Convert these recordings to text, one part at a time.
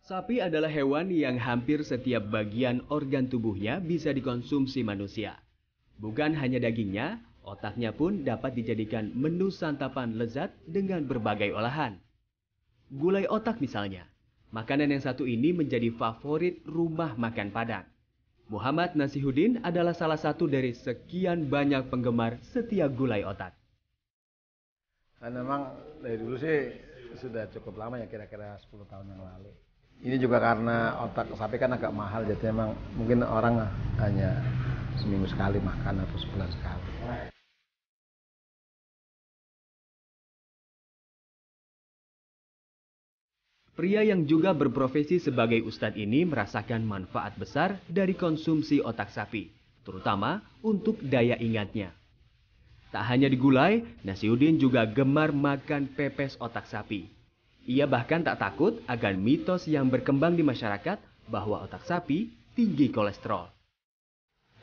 Sapi adalah hewan yang hampir setiap bagian organ tubuhnya bisa dikonsumsi manusia. Bukan hanya dagingnya, otaknya pun dapat dijadikan menu santapan lezat dengan berbagai olahan. Gulai otak misalnya, makanan yang satu ini menjadi favorit rumah makan Padang. Muhammad Nasihuddin adalah salah satu dari sekian banyak penggemar setiap gulai otak. Kan memang dari dulu sih sudah cukup lama ya, kira-kira 10 tahun yang lalu. Ini juga karena otak sapi kan agak mahal, jadi memang mungkin orang hanya seminggu sekali makan atau sebulan sekali. Pria yang juga berprofesi sebagai ustadz ini merasakan manfaat besar dari konsumsi otak sapi, terutama untuk daya ingatnya. Tak hanya di gulai, Nasihuddin juga gemar makan pepes otak sapi. Ia bahkan tak takut akan mitos yang berkembang di masyarakat bahwa otak sapi tinggi kolesterol.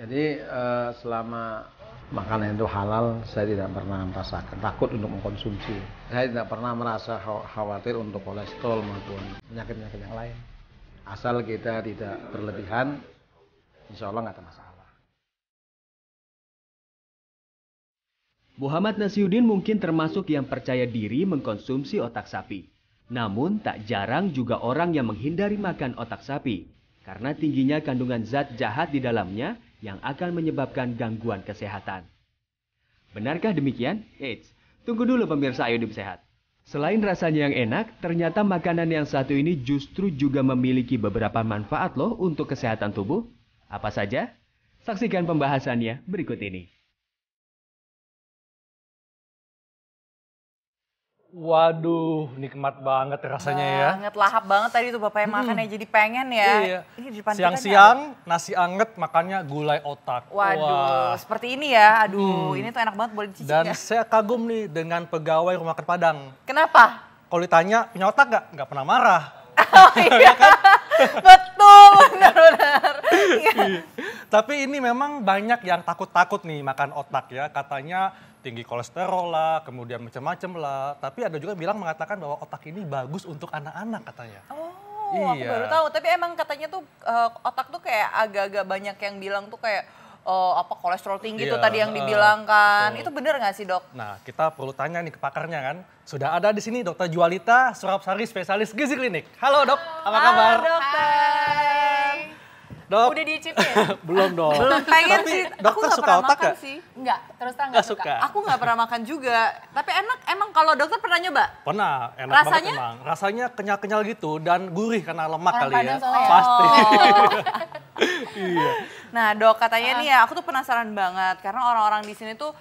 Jadi selama makanan itu halal, saya tidak pernah merasakan takut untuk mengkonsumsi. Saya tidak pernah merasa khawatir untuk kolesterol maupun penyakit-penyakit yang lain. Asal kita tidak berlebihan, insya Allah nggak ada masalah. Muhammad Nasihuddin mungkin termasuk yang percaya diri mengkonsumsi otak sapi. Namun tak jarang juga orang yang menghindari makan otak sapi karena tingginya kandungan zat jahat di dalamnya yang akan menyebabkan gangguan kesehatan. Benarkah demikian? Eits, tunggu dulu pemirsa Ayo Hidup Sehat. Selain rasanya yang enak, ternyata makanan yang satu ini justru juga memiliki beberapa manfaat loh untuk kesehatan tubuh. Apa saja? Saksikan pembahasannya berikut ini. Waduh, nikmat banget rasanya ya. Banget, lahap banget tadi tuh Bapak yang makan ya, jadi pengen ya. Iya. Ini di depan kita Siang-siang nasi anget makannya gulai otak. Waduh, Wah. seperti ini ya. Aduh, ini tuh enak banget, boleh dicicip Dan ya. saya kagum nih dengan pegawai rumah makan Padang. Kenapa? Kalau ditanya punya otak gak? Nggak pernah marah. Oh iya, betul, benar-benar. Iya. Tapi ini memang banyak yang takut-takut nih makan otak ya. Katanya tinggi kolesterol lah, kemudian macam-macam lah. Tapi ada juga bilang mengatakan bahwa otak ini bagus untuk anak-anak katanya. Oh, aku Iya. baru tahu. Tapi emang katanya tuh otak tuh kayak agak-agak banyak yang bilang tuh kayak apa kolesterol tinggi tuh Iya, tadi yang dibilang kan. betul. Itu bener nggak sih dok? Nah, kita perlu tanya nih ke pakarnya kan. Sudah ada di sini Dr. Jualita Surapsari, spesialis gizi klinik. Halo dok, apa kabar? Halo dokter. Dok, Udah diicipin? belum dong. Belum pengen Tapi sih. dokter Aku nggak suka pernah otak makan nggak? sih. Enggak, terus terang Nggak nggak suka. suka. Aku nggak pernah makan juga. Tapi enak. Emang kalau dokter pernah nyoba? Pernah, enak Rasanya? banget emang. Rasanya kenyal-kenyal gitu dan gurih karena lemak Orang kali ya. Padang soalnya ya. Pasti. Oh. Iya. Nah dok katanya nih ya, aku tuh penasaran banget. Karena orang-orang di sini tuh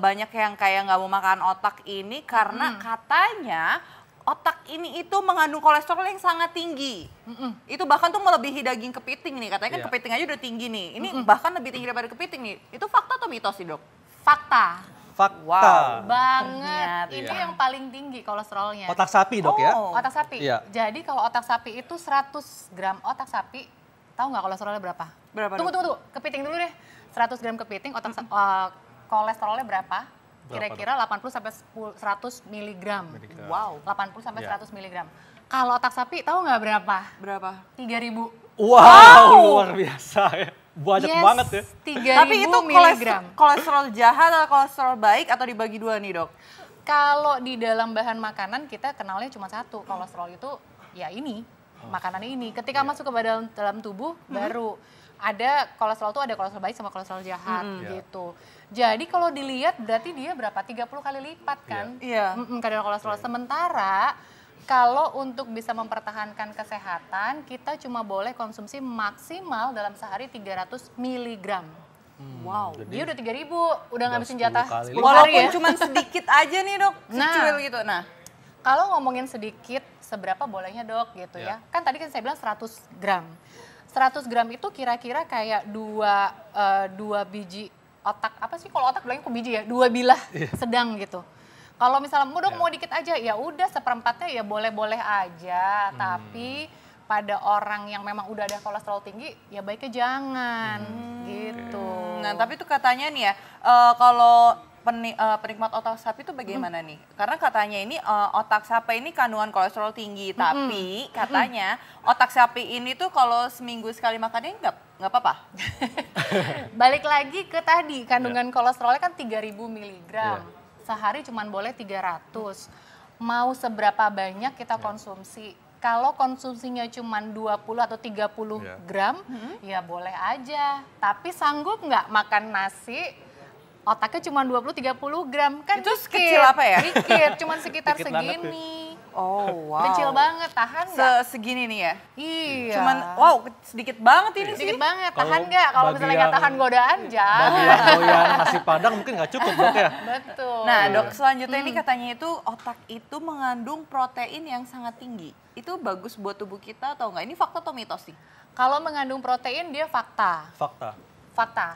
banyak yang kayak nggak mau makan otak ini karena katanya otak ini itu mengandung kolesterol yang sangat tinggi. Itu bahkan tuh melebihi daging kepiting nih. Katanya kan Iya. kepiting aja udah tinggi nih. Ini bahkan lebih tinggi daripada kepiting nih. Itu fakta atau mitos sih dok? Fakta. Fakta. Wow. Banget. Ternyata. Ini Iya. yang paling tinggi kolesterolnya. Otak sapi dok ya. Oh. Otak sapi. Iya. Jadi kalau otak sapi itu 100 gram otak sapi, tahu nggak kolesterolnya berapa? Berapa, Tunggu, Dok? tunggu. Kepiting dulu deh. 100 gram kepiting, kolesterolnya berapa? Kira-kira 80 sampai 100 miligram. Wow. 80 sampai Iya. 100 miligram. Kalau otak sapi tahu nggak berapa? Berapa? 3.000. Wow, luar biasa ya. Banyak banget ya. 3.000 Tapi itu miligram. kolesterol jahat atau kolesterol baik atau dibagi dua nih dok? Kalau di dalam bahan makanan kita kenalnya cuma satu, kolesterol itu ya ini, makanan ini. Ketika masuk ke dalam tubuh baru ada kolesterol tuh ada kolesterol baik sama kolesterol jahat gitu. Jadi kalau dilihat berarti dia berapa? 30 kali lipat kan? Iya. Kadar kolesterol. Sementara kalau untuk bisa mempertahankan kesehatan, kita cuma boleh konsumsi maksimal dalam sehari 300 miligram. Wow. Dia udah 3.000, udah ngabisin 10 jatah kali 10 hari Walaupun ya. cuma sedikit aja nih dok, Nah. secuil gitu. Nah, Kalau ngomongin sedikit, seberapa bolehnya dok gitu ya. Kan tadi kan saya bilang 100 gram. 100 gram itu kira-kira kayak dua biji otak, apa sih kalau otak bilangnya kok biji ya? 2 bilah sedang gitu. Kalau misalnya dok mau dikit aja, ya udah seperempatnya ya boleh-boleh aja. Tapi pada orang yang memang udah ada kolesterol tinggi, ya baiknya jangan gitu. nah tapi tuh katanya nih ya, kalau penikmat otak sapi itu bagaimana nih? Karena katanya ini otak sapi ini kandungan kolesterol tinggi, tapi katanya otak sapi ini tuh kalau seminggu sekali makannya nggak apa-apa. Balik lagi ke tadi, kandungan kolesterolnya kan 3.000 mg. Sehari cuma boleh 300. Mau seberapa banyak kita konsumsi? Kalau konsumsinya cuma 20 atau 30 gram, ya boleh aja. Tapi sanggup nggak makan nasi, otaknya cuma 20-30 gram? Kan Itu dikit, sekecil apa ya? Dikit, cuma sekitar Dikit banget segini. Oh wow. Kecil banget, tahan nggak? Segini nih ya? Iya. Cuman wow sedikit banget ini Sedikit sih. banget, Kalau tahan nggak? Kalau bagi misalnya nggak yang- tahan godaan, Bagi jangan. yang doyan nasi padang mungkin nggak cukup dok ya. Betul. Nah dok, selanjutnya ini katanya itu otak itu mengandung protein yang sangat tinggi. Itu bagus buat tubuh kita atau enggak? Ini fakta atau mitos sih? Kalau mengandung protein dia fakta. Fakta.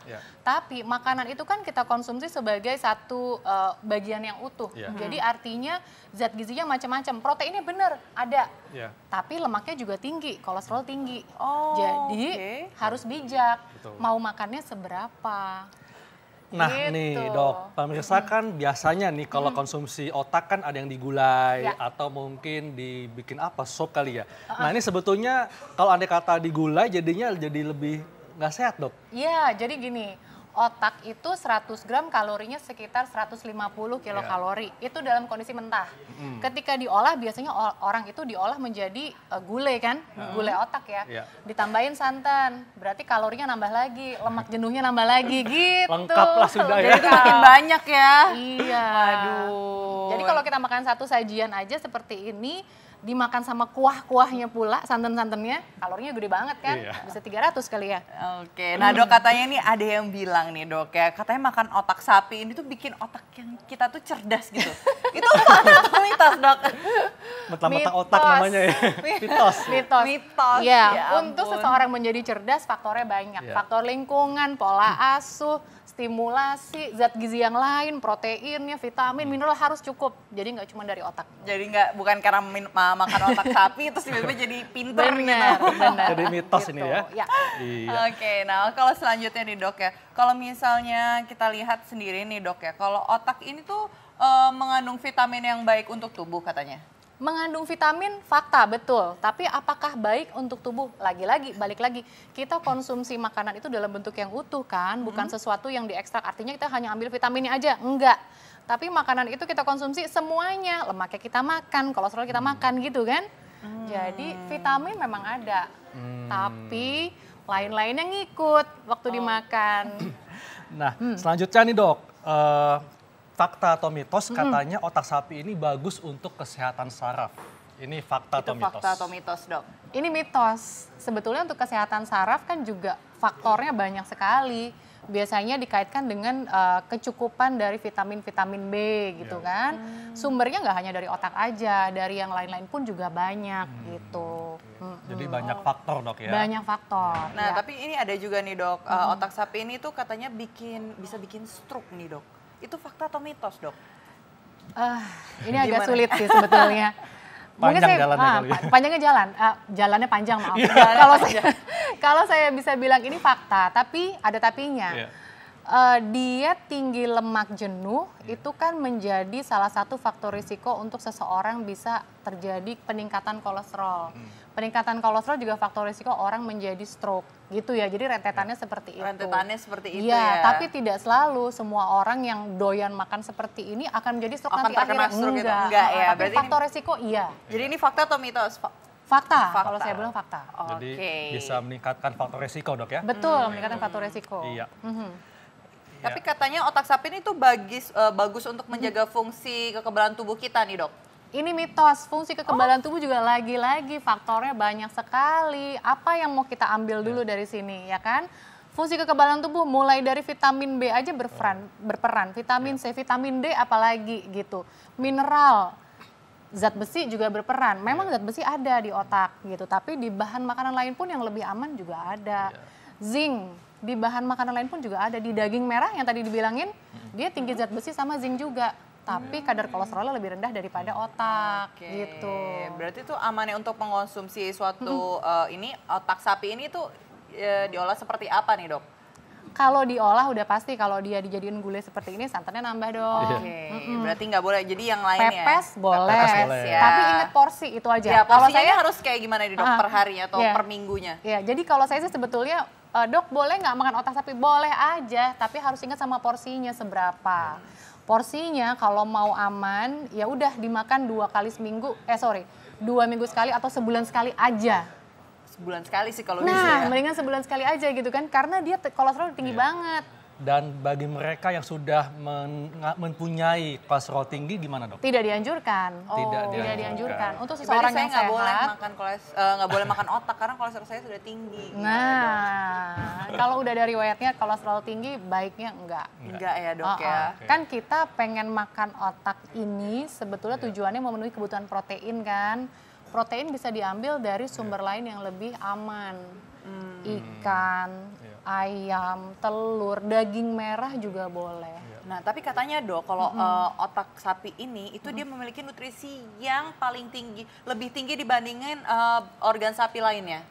Ya. Tapi makanan itu kan kita konsumsi sebagai satu bagian yang utuh. Ya. Jadi artinya zat gizinya macam-macam. Proteinnya benar ada. Ya. Tapi lemaknya juga tinggi, kolesterol tinggi. Oh, Jadi oke. harus bijak. Betul. Mau makannya seberapa. Nah Gitu. nih dok, pemirsa kan biasanya nih kalau konsumsi otak kan ada yang digulai Ya. atau mungkin dibikin apa, sop kali ya. Nah ini sebetulnya kalau andai kata digulai jadinya jadi lebih nggak sehat dok. Iya, jadi gini. Otak itu 100 gram kalorinya sekitar 150 kilokalori. Itu dalam kondisi mentah. Ketika diolah biasanya orang itu diolah menjadi gulai kan, gulai otak ya. Iya. Ditambahin santan, berarti kalorinya nambah lagi, lemak jenuhnya nambah lagi gitu. Lengkap lah sudah ya. Jadi itu makin banyak ya. Iya. Aduh. Jadi kalau kita makan satu sajian aja seperti ini, dimakan sama kuah-kuahnya pula, santan-santannya, kalorinya gede banget kan, Iya. bisa 300 kali ya. Oke, nah dok katanya nih ada yang bilang nih dok ya, katanya makan otak sapi ini tuh bikin otak yang kita tuh cerdas gitu. Itu fakta atau mitos dok? Mentang-mentang Mitos. otak namanya ya. Mitos. Mitos. Mitos, Ya, ya untuk ampun. seseorang menjadi cerdas faktornya banyak. Ya. Faktor lingkungan, pola asuh, stimulasi, zat gizi yang lain, proteinnya, vitamin, mineral harus cukup. Jadi nggak cuma dari otak. Jadi bukan karena makan otak sapi terus tiba-tiba jadi pinter gitu. Benar. Jadi mitos Gitu. ini ya. Ya. Iya. Oke, nah kalau selanjutnya nih dok ya, kalau misalnya kita lihat sendiri nih dok ya, kalau otak ini tuh mengandung vitamin yang baik untuk tubuh katanya. Mengandung vitamin, fakta, betul. Tapi apakah baik untuk tubuh? Lagi-lagi, balik lagi. Kita konsumsi makanan itu dalam bentuk yang utuh kan, bukan sesuatu yang diekstrak. Artinya kita hanya ambil vitaminnya aja, enggak. Tapi makanan itu kita konsumsi semuanya. Lemaknya kita makan, kolesterol kita makan gitu kan. Jadi vitamin memang ada. Tapi lain-lainnya ngikut waktu dimakan. Nah selanjutnya nih dok, fakta atau mitos katanya otak sapi ini bagus untuk kesehatan saraf. Ini fakta Itu atau mitos? fakta atau mitos dok? Ini mitos. Sebetulnya untuk kesehatan saraf kan juga faktornya banyak sekali. Biasanya dikaitkan dengan kecukupan dari vitamin-vitamin B gitu kan. Sumbernya nggak hanya dari otak aja, dari yang lain-lain pun juga banyak gitu. Jadi banyak faktor dok ya? Banyak faktor. Nah ya. tapi ini ada juga nih dok, otak sapi ini tuh katanya bisa bikin stroke nih dok. Itu fakta atau mitos dok? Ini agak Gimana? sulit sih sebetulnya. Panjang jalannya kali ya? Panjangnya jalannya panjang maaf. Kalau saya bisa bilang ini fakta, tapi ada tapinya. Iya. Dia tinggi lemak jenuh itu kan menjadi salah satu faktor risiko untuk seseorang bisa terjadi peningkatan kolesterol. Peningkatan kolesterol juga faktor risiko orang menjadi stroke gitu ya. Jadi rentetannya seperti itu. Rentetannya seperti itu Iya, ya. tapi tidak selalu semua orang yang doyan makan seperti ini akan menjadi stroke Akan nanti terkena akhirnya. stroke gitu? Enggak ya, Tapi berarti faktor resiko iya. Jadi ini fakta atau mitos? Fakta, Fakta. kalau saya bilang fakta. Jadi Oke. bisa meningkatkan faktor resiko dok ya? Betul, meningkatkan faktor resiko. Iya. Tapi katanya otak sapi ini tuh bagus untuk menjaga fungsi kekebalan tubuh kita nih dok. Ini mitos, fungsi kekebalan tubuh juga lagi-lagi faktornya banyak sekali. Apa yang mau kita ambil dulu dari sini, ya kan? Fungsi kekebalan tubuh mulai dari vitamin B aja berperan, vitamin C, vitamin D apalagi gitu. Mineral, zat besi juga berperan. Memang zat besi ada di otak gitu, tapi di bahan makanan lain pun yang lebih aman juga ada. Zinc, di bahan makanan lain pun juga ada. Di daging merah yang tadi dibilangin, dia tinggi zat besi sama zinc juga. Tapi kadar kolesterolnya lebih rendah daripada otak gitu. Berarti itu aman ya untuk mengonsumsi suatu ini otak sapi ini tuh diolah seperti apa nih dok? Kalau diolah udah pasti, kalau dia dijadiin gulai seperti ini santannya nambah dong. Oke, berarti nggak boleh. Jadi yang lain ya? Pepes boleh, Pepes boleh. Ya. tapi inget porsi itu aja. Ya, Kalau porsinya saya harus kayak gimana nih dok, per harinya atau per minggunya? Ya, jadi kalau saya sih sebetulnya, dok boleh nggak makan otak sapi? Boleh aja, tapi harus ingat sama porsinya seberapa. Porsinya kalau mau aman, ya udah dimakan 2 minggu sekali atau sebulan sekali aja. Sebulan sekali sih kalau bisa Nah, ya. mendingan sebulan sekali aja gitu kan, karena dia kolesterol tinggi banget. Dan bagi mereka yang sudah mempunyai kolesterol tinggi gimana dok? Tidak dianjurkan. Tidak Tidak dianjurkan. Untuk Berarti seseorang saya yang nggak boleh sehat. makan nggak boleh makan otak karena kolesterol saya sudah tinggi. Nah, kalau udah ada riwayatnya kolesterol tinggi, baiknya enggak. Enggak ya dok ya. Kan kita pengen makan otak ini sebetulnya tujuannya memenuhi kebutuhan protein kan. Protein bisa diambil dari sumber lain yang lebih aman. Ikan, ayam, telur, daging merah juga boleh. Nah, tapi katanya dok, kalau otak sapi ini itu dia memiliki nutrisi yang paling tinggi, lebih tinggi dibandingin organ sapi lainnya.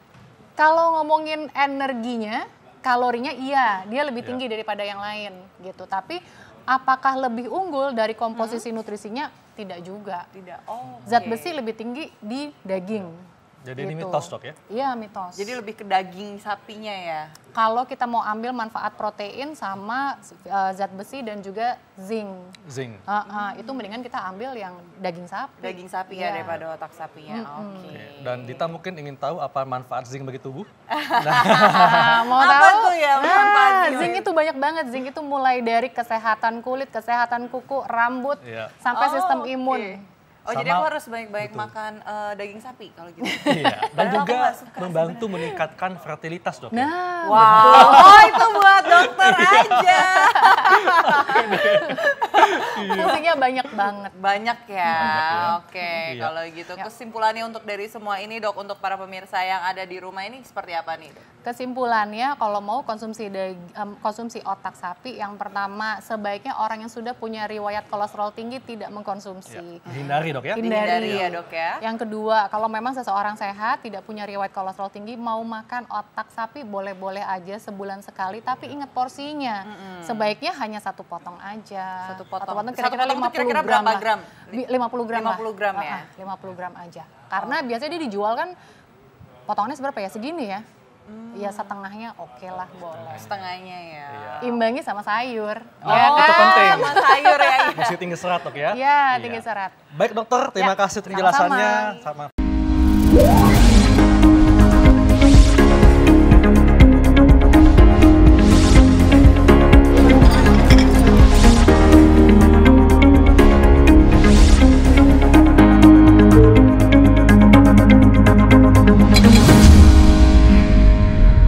Kalau ngomongin energinya, kalorinya iya, dia lebih tinggi daripada yang lain gitu. Tapi apakah lebih unggul dari komposisi nutrisinya? Tidak juga. Tidak. Oh. Zat besi lebih tinggi di daging. Jadi ini gitu. mitos dok ya? Iya mitos. Jadi lebih ke daging sapinya ya. Kalau kita mau ambil manfaat protein sama zat besi dan juga zinc. Zinc. Itu mendingan kita ambil yang daging sapi. Daging sapi ya daripada otak sapinya. Oke. Dan Dita mungkin ingin tahu apa manfaat zinc bagi tubuh? Mau Apa tahu? tuh ya manfaat zinc? Zinc itu banyak banget. Zinc itu mulai dari kesehatan kulit, kesehatan kuku, rambut, Iya. sampai Oh, sistem oke. imun. Oh jadi Sama- aku harus banyak-banyak makan daging sapi kalau gitu. Iya. Dan Padahal aku juga nggak suka membantu meningkatkan fertilitas dok. Ya? Nah, Wow, oh itu buat dokter aja. fungsinya banyak banget. Banyak ya. Oke, Iya. kalau gitu kesimpulannya untuk dari semua ini dok, untuk para pemirsa yang ada di rumah ini seperti apa nih dok? Kesimpulannya kalau mau konsumsi otak sapi, yang pertama sebaiknya orang yang sudah punya riwayat kolesterol tinggi tidak mengkonsumsi. Hindari dok ya? Dihindari ya dok ya. Yang kedua, kalau memang seseorang sehat tidak punya riwayat kolesterol tinggi, mau makan otak sapi boleh-boleh aja sebulan sekali, tapi ingat porsinya. Sebaiknya hanya 1 potong aja. Satu potong. Satu potong Satu kira-kira potong 50 itu kira-kira gram berapa lah. gram? 50 gram lah. 50 gram ya? 50 gram aja. Karena biasanya dia dijual kan potongannya seberapa ya? Segini ya. Ya setengahnya oke lah boleh. Setengahnya ya. Imbangi sama sayur. Oh, ya kan? itu penting. sama sayur ya. Masih tinggi serat dok ya? Iya, tinggi serat. Baik dokter, terima Ya, kasih penjelasannya. sama-sama. Sama.